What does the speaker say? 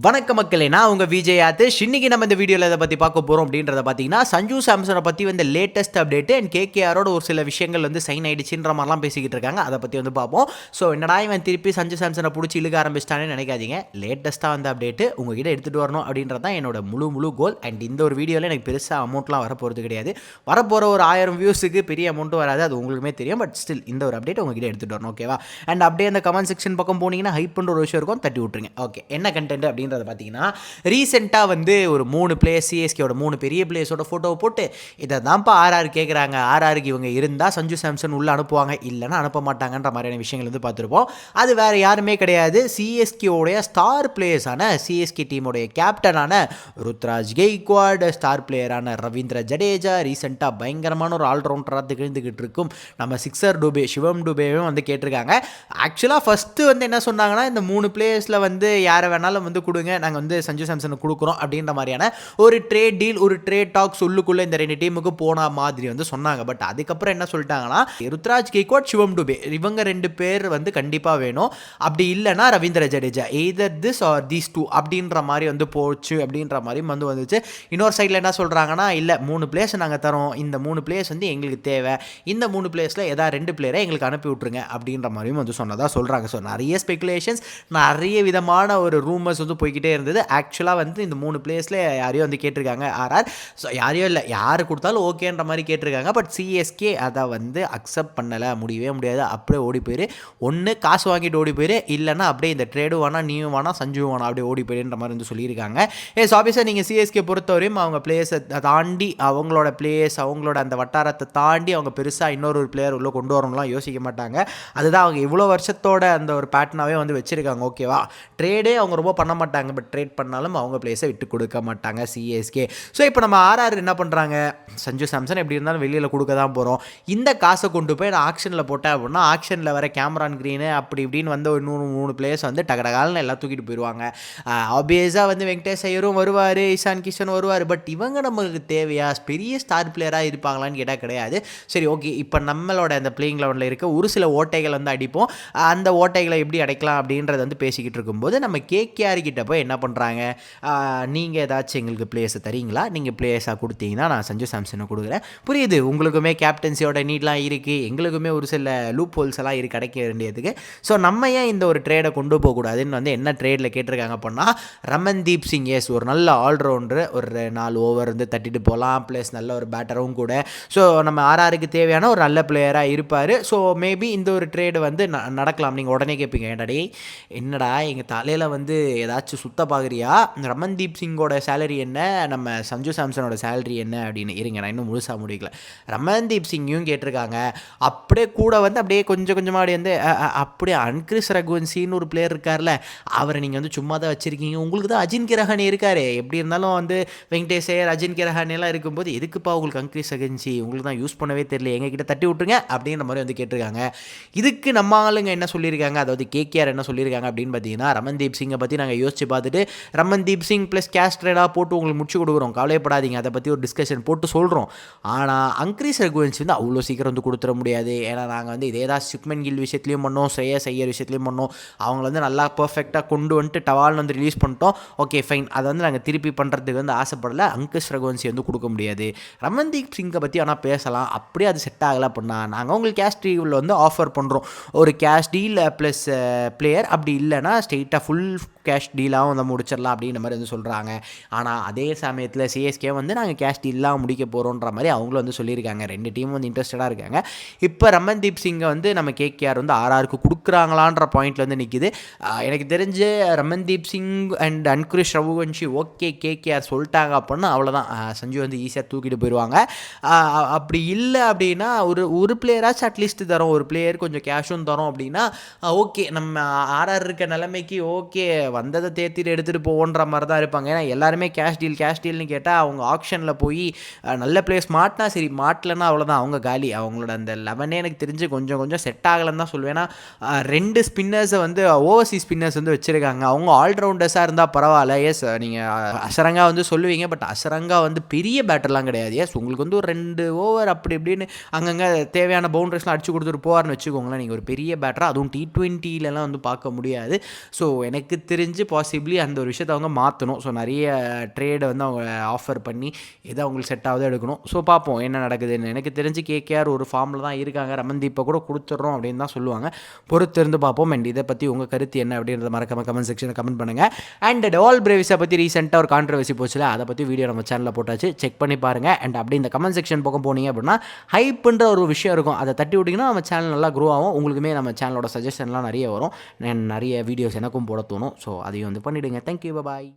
வணக்க மக்களே, நான் உங்க விஜய் ஆதிஷ். இன்னைக்கு நம்ம இந்த வீடியோவில் எதை பற்றி பார்க்க போகிறோம் அப்படின்றத பார்த்தீங்கன்னா, சஞ்சு சாம்சனை பற்றி வந்து லேட்டஸ்ட் அப்டேட் அண்ட் கேகேஆரோட ஒரு சில விஷயங்கள் வந்து சைன் ஆயிடுச்சுன்ற மாதிரிலாம் பேசிக்கிட்டு இருக்காங்க. அதை பற்றி வந்து பார்ப்போம். ஸோ என்னடா இவன் திருப்பி சஞ்சு சாம்சனை பிடிச்சி இழுக்க ஆரம்பிச்சிட்டானே நினைக்காதீங்க. லேட்டஸ்ட்டாக வந்து அப்டேட்டு உங்ககிட்ட எடுத்துகிட்டு வரணும் அப்படின்றது தான் என்னோட முழு கோல். அண்ட் இந்த ஒரு வீடியோவில் எனக்கு பெருசாக அமௌண்ட்லாம் வரப்போகிறது கிடையாது. வரப்போகிற ஒரு 1000 வியூஸுக்கு பெரிய அமௌண்ட்டும் வராது, அது உங்களுக்குமே தெரியும். பட் ஸ்டில் இந்த ஒரு அப்டேட் உங்ககிட்ட எடுத்துகிட்டு வரணும், ஓகேவா? அண்ட் அப்படியே அந்த கமெண்ட் செக்ஷன் பக்கம் போனீங்கன்னா ஹைப்ன்ற ஒரு விஷயம் இருக்கும், தட்டி விட்டுருங்க. ஓகே, என்ன கண்டென்ட் அப்படின்றத பார்த்தீங்கன்னா, ரீசெண்டாக வந்து ஒரு 3 பிளேயர்ஸ், சிஎஸ்கேயோட 3 பெரிய பிளேயர்ஸோட ஃபோட்டோவை போட்டு இதை தான்ப்பா ஆர்ஆர் கேட்குறாங்க, ஆர்ஆருக்கு இவங்க இருந்தால் சஞ்சு சாம்சன் உள்ளே அனுப்புவாங்க, இல்லைன்னா அனுப்ப மாட்டாங்கன்ற மாதிரியான விஷயங்கள் வந்து பார்த்துருப்போம். அது வேறு யாருமே கிடையாது, சிஎஸ்கேவோடைய ஸ்டார் பிளேயர்ஸான சிஎஸ்கே டீமோடைய கேப்டனான ருத்ராஜ் கெய்க்வாட், ஸ்டார் பிளேயரான ரவீந்திர ஜடேஜா, ரீசெண்டாக பயங்கரமான ஒரு ஆல்ரவுண்டராக திகழ்ந்துக்கிட்டு இருக்கும் நம்ம சிக்ஸர் டுபே, சிவம் டுபேவும் வந்து கேட்டிருக்காங்க. ஆக்சுவலாக ஃபஸ்ட்டு வந்து என்ன சொன்னாங்கன்னா, இந்த 3 பிளேயர்ஸில் வந்து யாரை வேணாலும் வந்து கொடுங்க, நாங்கள் வந்து சஞ்சு சாம்சனுக்கு கொடுக்குறோம் அப்படின்ற மாதிரியான ஒரு ட்ரேட் டீல், ஒரு ட்ரேட் டாக் சொல்லுக்குள்ளே இந்த 2 டீமுக்கு போன மாதிரி வந்து சொன்னாங்க. பட் அதுக்கப்புறம் என்ன சொல்லிட்டாங்கன்னா, ருத்ராஜ் கெய்க்வாட், சிவம் டுபே இவங்க 2 பேர் வந்து கண்டிப்பாக வேணும், அப்படி இல்லைனா Ravindra Jadeja, either this or these two அப்படின்ற மாதிரி வந்து போச்சு அப்படின்ற மாதிரி வந்து வந்துச்சு. இன்னொரு சைடில் என்ன சொல்கிறாங்கன்னா, இல்லை 3 பிளேயர்ஸ் நாங்கள் தரோம், இந்த 3 பிளேயர்ஸ் வந்து எங்களுக்கு தேவை, இந்த 3 பிளேயர்ஸில் ஏதாவது 2 பிளேயரை எங்களுக்கு அனுப்பி விட்ருங்க அப்படின்ற மாதிரியும் வந்து சொன்னதாக சொல்கிறாங்க. ஸோ நிறைய ஸ்பெகுலேஷன்ஸ், நிறைய விதமான ஒரு ரூமர்ஸ் வந்து போய்கிட்டே இருந்தது. ஆக்சுவலாக வந்து இந்த 3 பிளேயர்ஸில் யாரையோ வந்து கேட்டிருக்காங்க ஆர்ஆர். ஸோ யாரையோ இல்லை, யார் கொடுத்தாலும் ஓகேன்ற மாதிரி கேட்டிருக்காங்க. பட் சிஎஸ்கே அதை வந்து அக்செப்ட் பண்ணலை, முடியவே முடியாது, அப்படியே ஓடி போயிரு, ஒன்று காசு வாங்கிட்டு ஓடி போயிரு, இல்லைனா அப்படியே இந்த ட்ரேடும் வேணாம், நீயும் வேணாம், சஞ்சு வேணாம், அப்படியே ஓடி போயிருன்ற மாதிரி வந்து சொல்லியிருக்காங்க. ஆஃபீஸாக நீங்கள் சிஎஸ்கே பொறுத்தவரையும் அவங்க பிளேயர்ஸை தாண்டி, அவங்களோட பிளேயர்ஸ், அவங்களோட அந்த வட்டாரத்தை தாண்டி அவங்க பெருசாக இன்னொரு பிளேயர் உள்ளே கொண்டு வரணும்லாம் யோசிக்க மாட்டாங்க. அதுதான் அவங்க இவ்வளோ வருஷத்தோட அந்த ஒரு பேட்டர்னாகவே வந்து வச்சுருக்காங்க, ஓகேவா? ட்ரேடே அவங்க ரொம்ப பண்ண மாட்டாங்க, பட் ட்ரேட் பண்ணாலும் அவங்க பிளேஸை விட்டு கொடுக்க மாட்டாங்க சிஎஸ்கே. ஸோ இப்போ நம்ம ஆர்ஆர் என்ன பண்ணுறாங்க, சஞ்சு சாம்சன் எப்படி இருந்தாலும் வெளியில் கொடுக்க தான் போகிறோம், இந்த காசை கொண்டு போய் நான் ஆக்ஷனில் போட்டேன் அப்படின்னா, ஆக்ஷனில் வர கேமரான் க்ரீனு அப்படி இப்படின்னு வந்து ஒரு 3 பிளேயர்ஸ் வந்து டகடகால்னு எல்லாம் தூக்கிட்டு போயிடுவாங்க. ஆப்வியஸாக வந்து வெங்கடேஷ் ஐயரும் வருவார், இஷான் கிஷன் வருவார். பட் இவங்க நம்மளுக்கு தேவையா, பெரிய ஸ்டார் பிளேயராக இருப்பாங்களான்னு கேட்டால் கிடையாது. சரி, ஓகே, இப்போ நம்மளோட அந்த பிளேயிங் லெவலில் இருக்க ஒரு சில ஓட்டைகள் வந்து அடிப்போம், அந்த ஓட்டைகளை எப்படி அடைக்கலாம் அப்படின்றத வந்து பேசிக்கிட்டு இருக்கும்போது நம்ம கேகேஆர் கிட்ட போய் என்ன பண்ணுறாங்க, நீங்கள் ஏதாச்சும் எங்களுக்கு பிளேயர்ஸை தரீங்களா, நீங்கள் பிளேயர்ஸாக கொடுத்தீங்கன்னா நான் சஞ்சு சாம்சனை கொடுக்குறேன். புரியுது, உங்களுக்குமே கேப்டன்சியோட நீட்லாம் இருக்குது, எங்களுக்குமே ஒரு சில லூப் ஹோல்ஸ் எல்லாம் இருக்குது கிடைக்க வேண்டியதுக்கு. ஸோ நம்ம ஏன் இந்த ஒரு ட்ரேடை கொண்டு போகக்கூடாதுன்னு வந்து என்ன ட்ரேடில் கேட்டிருக்காங்க அப்படின்னா, ரமன்தீப் சிங், எஸ், ஒரு நல்ல ஆல்ரவுண்டரு, ஒரு 4 ஓவர் வந்து தட்டிட்டு போகலாம், ப்ளஸ் நல்ல ஒரு பேட்டரும் கூட. ஸோ நம்ம ஆர்ஆருக்கு தேவையான ஒரு நல்ல பிளேயராக இருப்பார். ஸோ மேபி இந்த ஒரு ட்ரேடு வந்து நடக்கலாம். நீங்கள் உடனே கேட்பீங்க, ஏன்டாடி என்னடா எங்கள் தலையில் வந்து ஏதாச்சும் சுத்த பார்க்குறியா, ரமன்தீப் சிங்கோட சேலரி என்ன, நம்ம சஞ்சு சாம்சனோட சேலரி என்ன அப்படின்னு. இருங்க, நான் இன்னும் முழுசாக முடிக்கல. ரமன்தீப் சிங்கையும் கேட்டிருக்காங்க, அப்படியே கூட வந்து அப்படியே கொஞ்சம் கொஞ்சமாக அப்படி வந்து அப்படியே அன்கிரிஸ் ரகுவன்சின்னு ஒரு பிளேயர் இருக்கார்ல, அவரை நீங்கள் வந்து சும்மா தான் வச்சுருக்கீங்க, உங்களுக்கு தான் அஜின் கிரஹானி இருக்கார், எப்படி இருந்தாலும் வந்து வெங்கடேஷ் ஐயர், அஜின் கிரஹானி எல்லாம் இருக்கும்போது எதுக்குப்பா உங்களுக்கு அன்கிரிஸ் ரகுவன்சி, உங்களுக்கு தான் யூஸ் பண்ணவே தெரியல, எங்ககிட்ட தட்டி விட்டுருங்க அப்படின்ற மாதிரி வந்து கேட்டிருக்காங்க. இதுக்கு நம்ம ஆளுங்க என்ன சொல்லியிருக்காங்க, அதாவது கேகேஆர் என்ன சொல்லியிருக்காங்க அப்படின்னு பார்த்தீங்கன்னா, ரமன்தீப் சிங்கை பற்றி நாங்கள் யோசிச்சு பார்த்துட்டு ரமன்தீப் சிங் ப்ளஸ் கேஷ் ட்ரேடாக போட்டு உங்களுக்கு முடிச்சு கொடுக்குறோம், கவலைப்படாதீங்க, அதை பற்றி ஒரு டிஸ்கஷன் போட்டு சொல்கிறோம். ஆனால் அன்கிரிஸ் ரகுவன்சி வந்து அவ்வளோ சீக்கிரம் வந்து கொடுத்துட முடியாது. ஏன்னா நாங்கள் வந்து இதே தான் சுக்மன் கில் விஷயத்துலையும் பண்ணோம், ஸ்ரேயஸ் ஐயர் விஷயத்துலையும் பண்ணோம், அவங்கள வந்து நல்லா பர்ஃபெக்டாக கொண்டு வந்துட்டு டவால்னு வந்து ரிலீஸ் பண்ணிட்டோம். ஓகே ஃபைன், அதை வந்து நாங்கள் திருப்பி பண்ணுறதுக்கு வந்து ஆசைப்படலை, அன்கிரிஸ் ரகுவன்சி வந்து கொடுக்க முடியாது. ரமன்தீப் சிங்கை பற்றி ஆனால் பேசலாம், அப்படியே அது செட் ஆகலை அப்படின்னா நாங்கள் உங்களுக்கு கேஷ் டீலில் வந்து ஆஃபர் பண்ணுறோம், ஒரு கேஷ் டீல் ப்ளஸ் பிளேயர், அப்படி இல்லைனா ஸ்ட்ரெயிட்டாக ஃபுல் கேஷ் டீலாகவும் வந்து முடிச்சிடலாம் அப்படின்ற மாதிரி வந்து சொல்கிறாங்க. ஆனால் அதே சமயத்தில் சிஎஸ்கே வந்து நாங்கள் கேஷ் டீலாக முடிக்க போகிறோன்ற மாதிரி அவங்களும் வந்து சொல்லியிருக்காங்க. 2 டீமும் வந்து இன்ட்ரெஸ்டடாக இருக்காங்க. இப்போ ரமன்தீப் சிங்கை வந்து நம்ம கேகேஆர் வந்து ஆர்ஆருக்கு கொடுக்குறாங்களான்ற பாயிண்டில் வந்து நிற்கிது. எனக்கு தெரிஞ்சு Ramandeep Singh and Angkrish Raghuvanshi okay KKR சொல்லிட்டாங்க அப்படின்னா அவ்வளோதான், சஞ்சு வந்து ஈஸியாக தூக்கிட்டு போயிடுவாங்க. அப்படி இல்லை அப்படின்னா ஒரு பிளேயராச்சும் அட்லீஸ்ட் தரோம், ஒரு பிளேயர் கொஞ்சம் கேஷும் தரோம் அப்படின்னா ஓகே, நம்ம ஆர்ஆர் இருக்க நிலைமைக்கு ஓகே, வந்ததை தேத்திட்டு எடுத்துகிட்டு போவோன்ற மாதிரி தான் இருப்பாங்க. ஏன்னா எல்லாருமே கேஷ் டீல்னு கேட்டால் அவங்க ஆக்ஷனில் போய் நல்ல பிளேஸ் மாட்டினா சரி, மாட்டலைன்னா அவ்வளோதான், அவங்க காலி. அவங்களோட அந்த 11 எனக்கு தெரிஞ்சு கொஞ்சம் செட் ஆகலைன்னு தான் சொல்லுவேன். 2 ஸ்பின்னர்ஸை வந்து ஓவர்சீஸ் ஸ்பின்னர்ஸ் வந்து வச்சுருக்காங்க, அவங்க ஆல்ரவுண்டர்ஸாக இருந்தால் பரவாயில்ல. எஸ், நீங்கள் அசரங்கா வந்து சொல்லுவீங்க, பட் அசரங்கா வந்து பெரிய பேட்டர்லாம் கிடையாது. எஸ், உங்களுக்கு வந்து ஒரு 2 ஓவர் அப்படி இப்படின்னு அங்கங்கே தேவையான பவுண்டரிஸ்லாம் அடிச்சு கொடுத்துட்டு போவார்னு வச்சுக்கோங்களேன். நீங்கள் ஒரு பெரிய பேட்டராக அதுவும் T20 வந்து பார்க்க முடியாது. ஸோ எனக்கு தெரிஞ்சு பாசிபிள் பாசிபிளி அந்த ஒரு விஷயத்தை அவங்க மாற்றணும். ஸோ நிறைய ட்ரேடை வந்து அவங்க ஆஃபர் பண்ணி எது அவங்களுக்கு செட் ஆகுதோ எடுக்கணும். ஸோ பார்ப்போம் என்ன நடக்குதுன்னு. எனக்கு தெரிஞ்சு கேகேஆர் ஒரு ஃபார்மில் தான் இருக்காங்க. ரமன்தீப்பை கூட கொடுத்துட்றோம் அப்படின்னு தான் சொல்லுவாங்க. பொறுத்திருந்து பார்ப்போம். அண்ட் இதை பற்றி உங்கள் கருத்து என்ன அப்படின்றத மறக்காம கமெண்ட் செக்ஷனில் கமெண்ட் பண்ணுங்கள். அண்ட் டெவால் பிரேவிஸை பற்றி ரீசெண்டாக ஒரு கான்ட்ரவர்சி போச்சுல, அதை பற்றி வீடியோ நம்ம சேனலில் போட்டாச்சு, செக் பண்ணி பாருங்கள். அண்ட் அப்படி இந்த கமெண்ட் செக்ஷன் பக்கம் போனீங்க அப்படின்னா ஹைப்புன்ற ஒரு விஷயம் இருக்கும், அதை தட்டி விட்டிங்கன்னா நம்ம சேனல் நல்லா க்ரோ ஆகும். உங்களுக்குமே நம்ம சேனலோட சஜஷன்லாம் நிறைய வரும், நிறைய வீடியோஸ் எனக்கும் போட தோணும். ஸோ அதையும் வந்து பண்ணிவிடுங்க. தேங்க்யூ, பாய்.